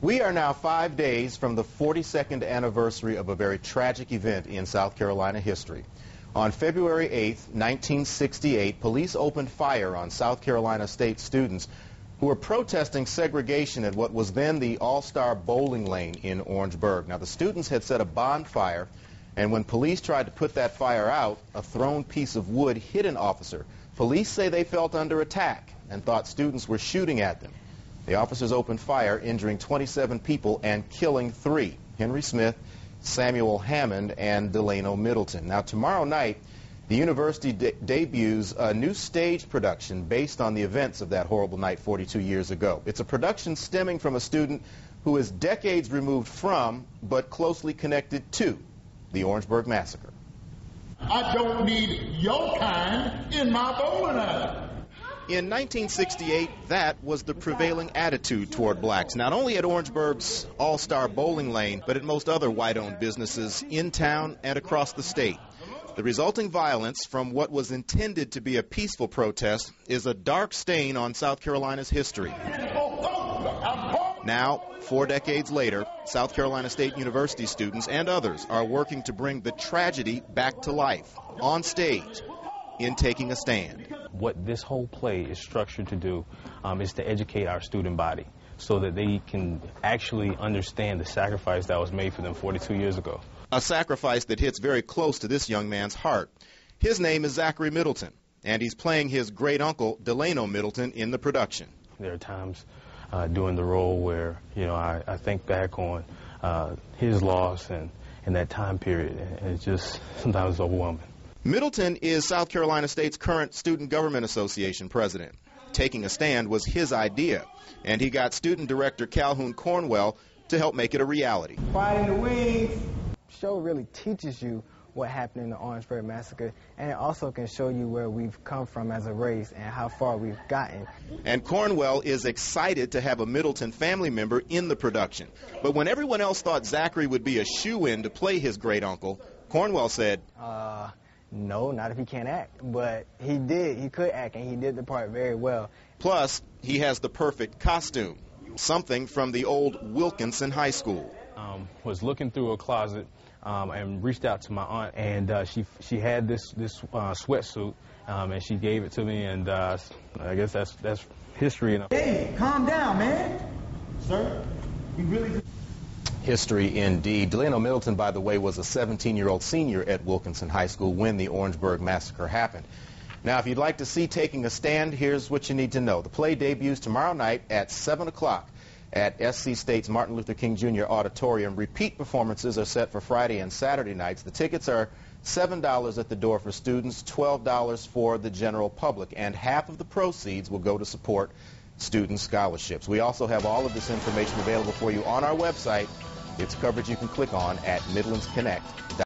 We are now 5 days from the 42nd anniversary of a very tragic event in South Carolina history. On February 8, 1968, police opened fire on South Carolina State students who were protesting segregation at what was then the All-Star Bowling Lane in Orangeburg. Now, the students had set a bonfire, and when police tried to put that fire out, a thrown piece of wood hit an officer. Police say they felt under attack and thought students were shooting at them. The officers opened fire, injuring 27 people and killing 3, Henry Smith, Samuel Hammond, and Delano Middleton. Now, tomorrow night, the university debuts a new stage production based on the events of that horrible night 42 years ago. It's a production stemming from a student who is decades removed from, but closely connected to, the Orangeburg Massacre. I don't need your kind in my bowling alley. In 1968, that was the prevailing attitude toward blacks, not only at Orangeburg's All-Star Bowling Lane, but at most other white-owned businesses in town and across the state. The resulting violence from what was intended to be a peaceful protest is a dark stain on South Carolina's history. Now, 4 decades later, South Carolina State University students and others are working to bring the tragedy back to life, on stage, in Taking a Stand. What this whole play is structured to do is to educate our student body so that they can actually understand the sacrifice that was made for them 42 years ago. A sacrifice that hits very close to this young man's heart. His name is Zachary Middleton, and he's playing his great-uncle, Delano Middleton, in the production. There are times doing the role where, I think back on his loss and that time period, and it's just sometimes overwhelming. Middleton is South Carolina State's current Student Government Association president. Taking a Stand was his idea, and he got student director Calhoun Cornwell to help make it a reality. Fighting the wings. The show really teaches you what happened in the Orangeburg Massacre, and it also can show you where we've come from as a race and how far we've gotten. And Cornwell is excited to have a Middleton family member in the production. But when everyone else thought Zachary would be a shoo-in to play his great-uncle, Cornwell said, no, not if he can't act. But he did. He could act, and he did the part very well. Plus, he has the perfect costume, something from the old Wilkinson High School. Was looking through a closet and reached out to my aunt, and she had this sweatsuit, and she gave it to me, and I guess that's history. Hey, calm down, man. Sir, you really... History indeed. Delano Middleton, by the way, was a 17-year-old senior at Wilkinson High School when the Orangeburg Massacre happened. Now, if you'd like to see Taking a Stand, here's what you need to know. The play debuts tomorrow night at 7 o'clock at SC State's Martin Luther King Jr. Auditorium. Repeat performances are set for Friday and Saturday nights. The tickets are $7 at the door for students, $12 for the general public, and half of the proceeds will go to support student scholarships. We also have all of this information available for you on our website. It's coverage you can click on at midlandsconnect.com.